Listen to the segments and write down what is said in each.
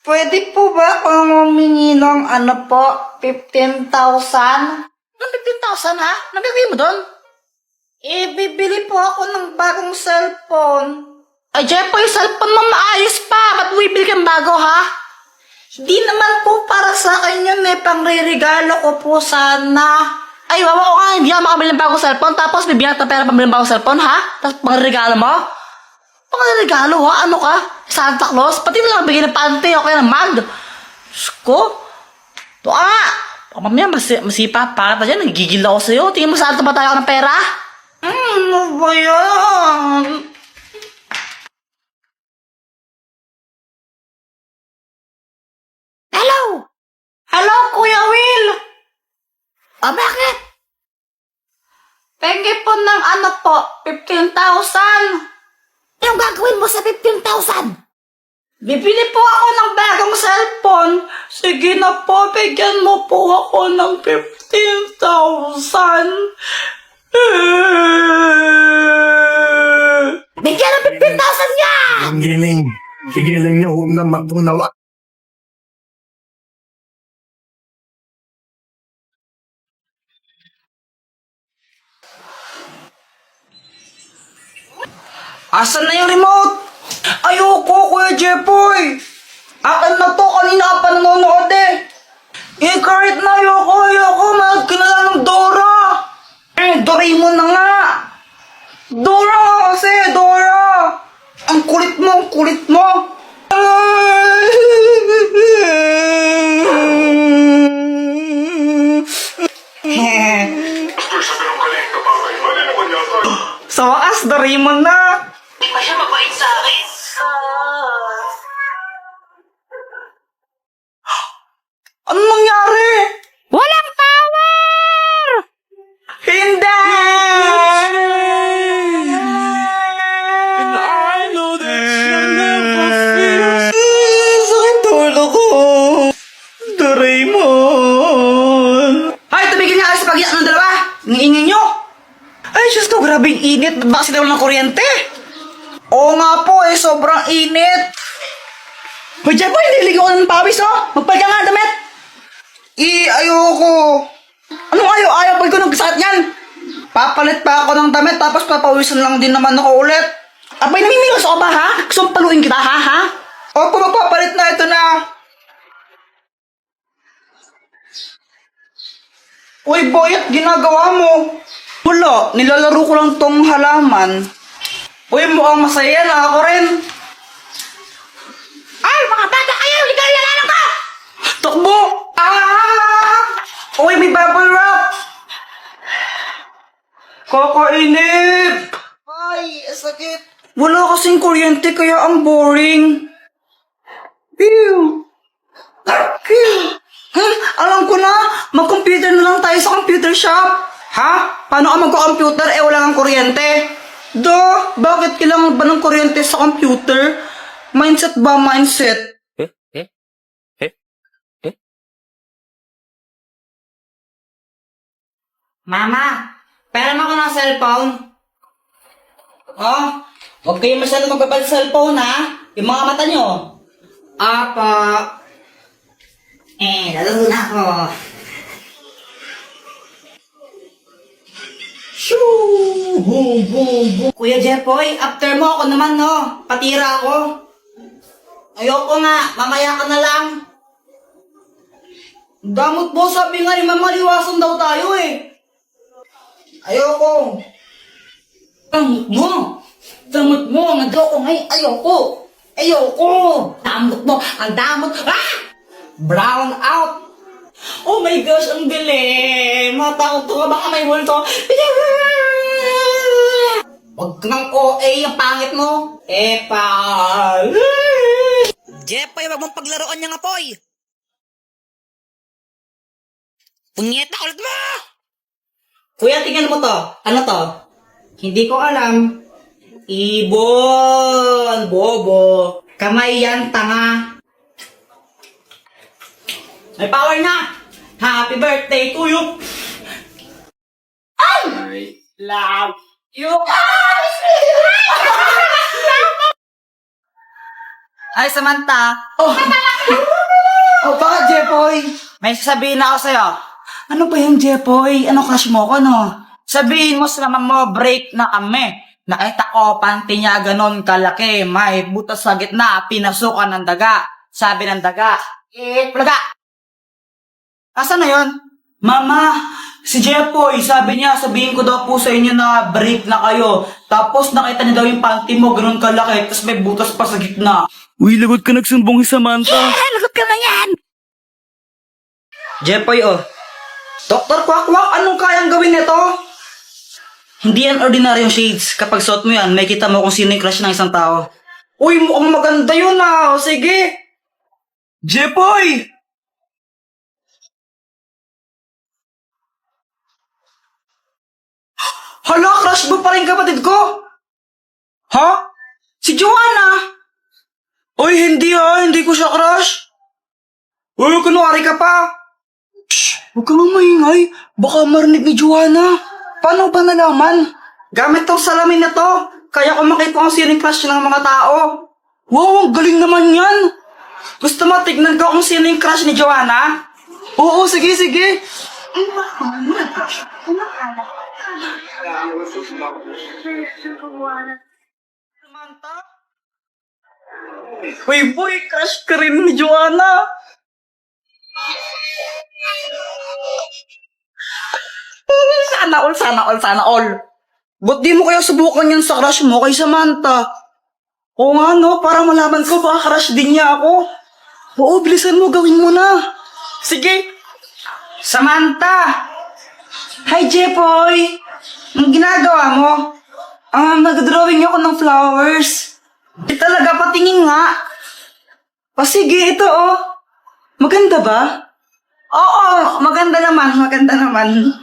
Pwede po ba akong humingi ng 15,000? Anong 15,000 ha? Nagagawin mo doon? Bibili po ako ng bagong cellphone. Ay, Jepoy, cellphone mo maayos pa. Ba't bibili kang bago ha? Di naman po para sa akin yun pangre-regalo ko po sana. Ay, wawa ko nga, hindi ako makabili ng bagong cellphone. Tapos bibigyan ka ng pera pambili ng bagong cellphone ha? Tapos pangregalo mo? Pangregalo ha? Ano ka? Santa Claus? Pati mo lang bigyan ng pante o kaya ng mag. Diyos ko. Ito ka nga. Baka mamaya masipa pa ka dyan. Nagigil ako sa'yo. Tingin mo saan ba tayo ng pera? Ano ba yan? Hello? Hello, Kuya Will! O, bakit? Pengi po ng 15,000. Anong gagawin mo sa 15,000? Bibili po ako ng bagong cellphone. Sige na po, bigyan mo po ako ng 15,000. Bigyan ng 15,000 niya! Ang giling. Sigiling niyo, huwag na magtunawa. Asan na yung remote? Ayoko, Kuya Jepoy. Akin na to, kanina ka pa nanonood eh. Kahit na ayoko, mahal ka na lang ng Dora. Doraemon na nga. Dora kasi, Dora. Ang kulit mo. Sa wakas, Doraemon na. Di ba siya mabait sa akin? Ano nangyari? Walang power! Hindi! Sakit tulo ko. Doraemon. Ay, tumigil nga kayo sa pag-iyak ng dalawa. Ang ingay nyo. Ay, Diyos ko, grabing init. Ba't ba kasi ng kuryente? Oo nga po sobrang init. Hoy, Jepoy, nililigo ko ng pawis, oh. Magpalit ka nga, damit. Ayoko. Anong ayaw? Pag ko nagsakit yan. Papalit pa ako ng damit, tapos papawisan lang din naman ako ulit. Abay, namimilos ako ba, ha? Gusto mong paluin kita, ha? Opo, magpapalit na, ito na. Uy, Boyet, ginagawa mo? Wala, nilalaro ko lang tong halaman. Uy, mukhang masaya na ako rin. Ay, mga bata kayo! Ligaya na ka! Takbo! Uy, may bubble wrap! Kakainip! Ay, sakit. Wala kasing kuryente kaya ang boring. Pew! Alam ko na, mag-computer na lang tayo sa computer shop. Ha? Paano ka magko-computer wala kang kuryente? Bakit kailangan ba ng kuryente sa computer? Mindset ba mindset? Mama, pera mo ako ng cellphone. Oh, huwag kayo masyado magbabal sa cellphone, ha? Yung mga mata nyo. Apa. Lalo na ako. Shoo! Boom, boom, boom. Kuya Jepoy, after mo ako naman, no? Patira ako. Ayoko nga, mamaya ka na lang. Damot mo, sabi nga ni Mama, liwasan daw tayo eh. Ayoko. Damot mo, nag-ako ngayon. Ayoko. Damot mo, ang damot. Brown out. Oh my gosh, ang dilim. Matakot ko, baka may multo. Huwag kang OA, ang pangit mo. Jepoy, wag mong paglaruan niya nga, Poy! Punyeta ulit mo! Kuya, tingnan mo to. Ano to? Hindi ko alam. Ibon. Bobo. Kamay yan, tanga. May power na. Happy birthday to you. I love you. Ay, Samantha. Oh, bakit, Jepoy? May sasabihin ako sa'yo. Ano ba yung Jepoy? Ano crush mo ko, no? Sabihin mo sa mama mo, break na kami. Nakita ko, panty niya ganon kalaki. May butas sa gitna, pinasukan ng daga. Sabi ng daga, plaga. Asan na yun? Mama, si Jepoy, sabi niya, sabihin ko daw po sa inyo na break na kayo. Tapos nakita niya daw yung panty mo, ganon kalaki. Tapos may butas pa sa gitna. Uy, lagot ka nagsumbong si Samantha. Lagot ka na yan! Jepoy, oh. Dr. Quack-Quack, anong kayang gawin nito? Hindi yan ordinaryong shades. Kapag suot mo yan, may kita mo kung sino yung crush ng isang tao. Uy, mukhang maganda yun ah. O, sige. Jepoy! Hala, crush mo pa rin kapatid ko? Ha? Si Joanna? Uy, hindi ha. Hindi ko siya crush. Uy, kunwari ka pa. Shh, huwag kang maingay. Baka marinig ni Joanna. Paano ba nalaman? Gamit tong salamin na to. Kaya ko makita kung sino yung crush ng mga tao. Wow, ang galing naman yan. Gusto mo tignan ko kung sino yung crush ni Joanna? Oo, sige, sige. Samantha? Uy, boy, crush ka rin ni Joanna. Sana all, sana all, sana all. Ba't di mo kaya subukan yan sa crush mo kay Samantha? Oo nga no, para malaman ko baka crush din niya ako. Oo, bilisan mo, gawin mo na. Sige. Samantha! Hi, Jepoy! Ang ginagawa mo? Nag-drawing ako ng flowers. Di talaga, patingin nga. O sige, ito oh. Maganda ba? Oo, maganda naman, maganda naman.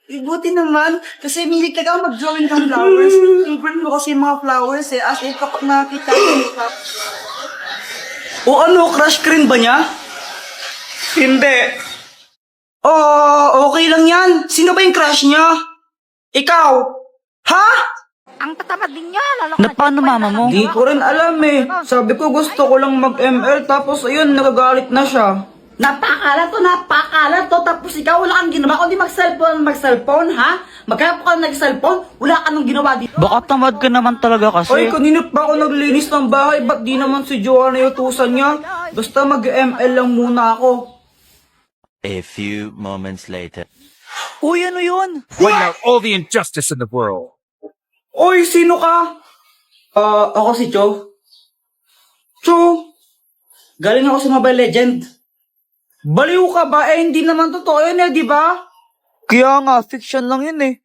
Buti naman, kasi milig talaga ako mag-drawing ng flowers. Favorite mo kasi yung mga flowers eh, as in kapag nakakita ko. O ano, crush ka rin ba niya? Hindi. Oh, okay lang yan. Sino ba yung crush niya? Ikaw? Ha? Ang tatamad din niya, lalo Na paano mama mo? Di ko rin alam eh. Sabi ko gusto ko lang mag-ML tapos ayun, nagagalit na siya. Napakalat to, tapos ikaw wala kang ginawa, kundi mag-cellphone, ha? Magkaya ka nag-cellphone, wala ka nang ginawa dito. Baka tamad ka naman talaga kasi. Ay, kanina pa ako naglinis ng bahay. Ba't di naman si Joanna yung utusan niya? Basta mag-ML lang muna ako. A few moments later. Uy, ano yun? Point out all the injustice in the world. Uy, sino ka? Ako si Cho. Cho? Galing ako sa Mobile Legend. Baliw ka ba? Eh, hindi naman totoo yun eh, di ba? Kaya nga, fiction lang yun eh.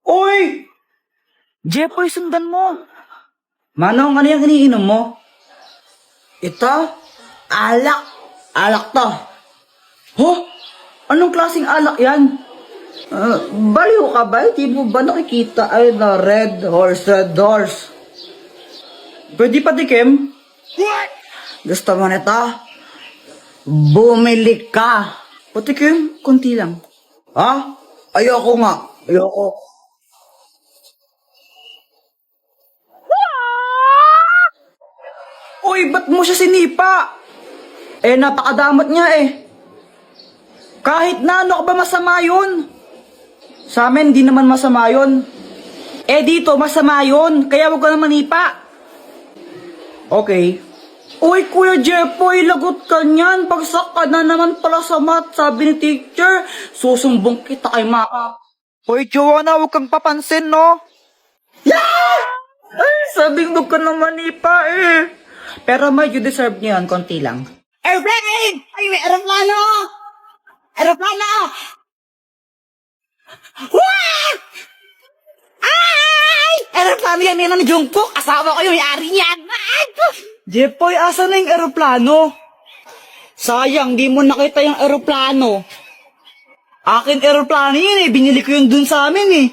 Uy! Jepoy, sundan mo. Manong, ano yung iniinom mo? Ito? Alak. Alak to. Huh? Anong klaseng alak yan? Baliw ka ba? Di mo ba nakikita ay na red horse? Pwede pa dikim? What? Gusto mo nito? Bumili ka. Patikim, konti lang. Ha? Ayoko nga. Ayoko. Uy, ba't mo siya sinipa? Eh, napakadamot niya eh. Kahit na ano ka ba masama yun? Sa amin, di naman masama yun. Eh, dito, masama yun. Kaya wag ka na manipa. Okay. Uy, Kuya Jepoy, lagot ka niyan. Bagsak ka na naman pala sa math, sabi ni teacher. Susumbong kita kay Maka. Uy, Joanna, huwag kang papansin, no? Yeah! Ay, sabing wag ka na manipa eh. Pero medyo deserve niya yan, konti lang. Airplane! Ay, may aeroplano! Aeroplano! Wah! Ay! Aeroplano yan ni Jungkook. Asawa ko yung may-ari niyan. Jepoy, asa na yung aeroplano? Sayang, di mo nakita yung aeroplano. Akin aeroplano yun eh. Binili ko yun dun sa amin eh.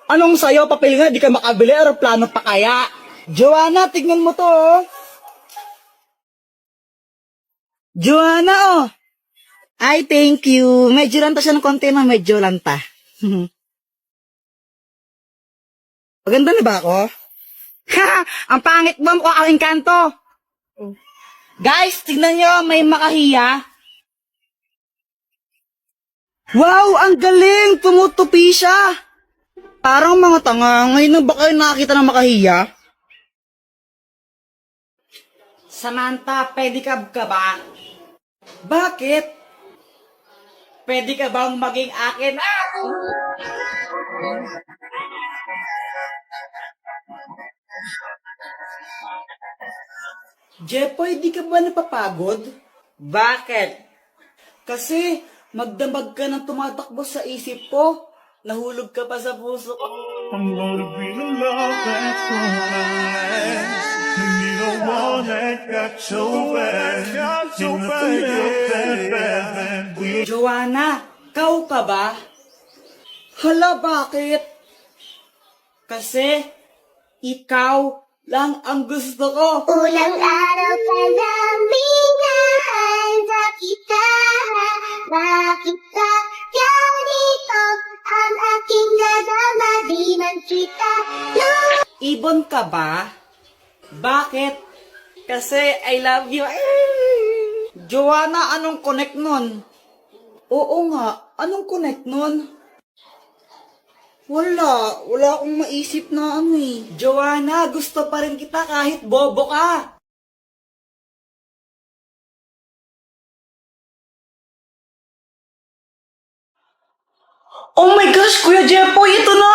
Anong sayo, papel nga, di ka makabili, aeroplano pa kaya? Joanna, tignan mo to oh. Joanna oh. Ay, thank you. Medyo lanta siya ng konti na medyo lanta. Maganda na ba ako? Ha! Ang pangit ba mukha ang engkanto? Guys, tignan nyo, may makahiya. Wow, ang galing! Tumutupi siya! Parang mga tanga. Ngayon na ba kayo nakakita ng makahiya? Samantha, pedicab ka ba? Bakit? Pwede ka bang maging akin? Jepoy, di ka ba napapagod? Bakit? Kasi magdamag ka ng tumatakbo sa isip ko. Nahulog ka pa sa puso ko. I'm gonna be the love that's gonna last. You need a one that got your back. In the bad. Joanna, kau ka ba? Hala, bakit? Kasi ikaw lang ang gusto ko. Ulang araw pa lang binahanda kita. Bakit ka ganito? Ang aking nadama, di man kita Ibon ka ba? Bakit? Kasi I love you. Joanna, anong connect nun? Oo nga, anong connect nun? Wala akong maisip na ano eh. Joanna, gusto pa rin kita kahit bobo ka. Oh my gosh, Kuya Jepoy, ito na!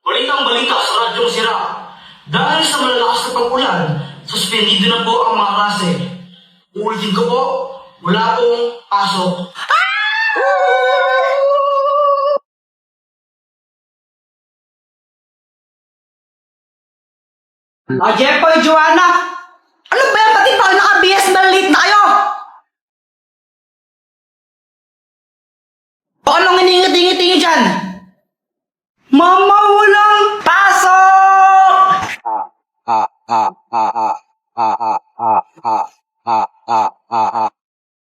Balitang-balita sa radyong sira. Dahil sa malalakas na pag-ulan, suspendido na po ang mga klase. Uulitin ko po, wala pong pasok. Jepoy, Joanna! Ano ba yan? Pati pa naka-BS na late na kayo! O anong iningat-ingat-ingat dyan? Mama, walang pasok!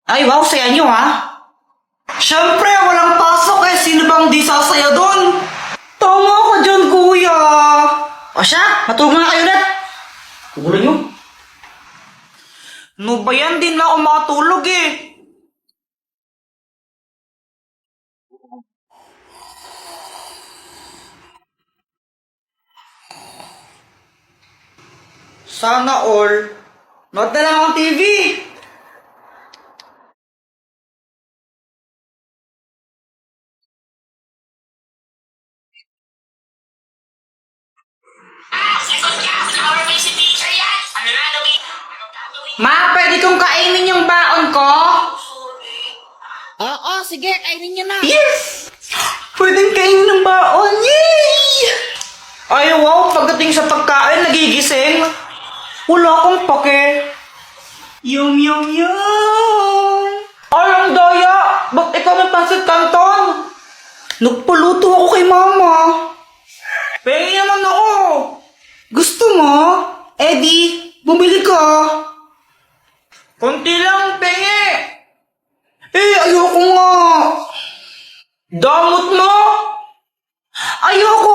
Ay, wow, saya nyo ha? Siyempre, walang pasok eh. Sino bang di sasaya doon? Tama ka dyan, kuya. O siya, matulog na kayo ulit. Tugulan nyo. No ba yan? Di na ako makatulog eh. Sana all. Nood na lang ang TV. Ma, pwede kong kainin yung baon ko? Oo, sige, kainin nyo na. Yes! Pwedeng kainin ng baon. Yay! Ay, wow, pagdating sa pagkain, nagigising. Wala akong pake. Yum, yum, yum. Ay, ang daya. Ba't ikaw may pansit canton? Nagpaluto ako kay mama. Pengi naman ako. Gusto mo? Eddie, bumili ka. Konti lang, pengi. Eh, ayoko nga. Damot mo. Ayoko.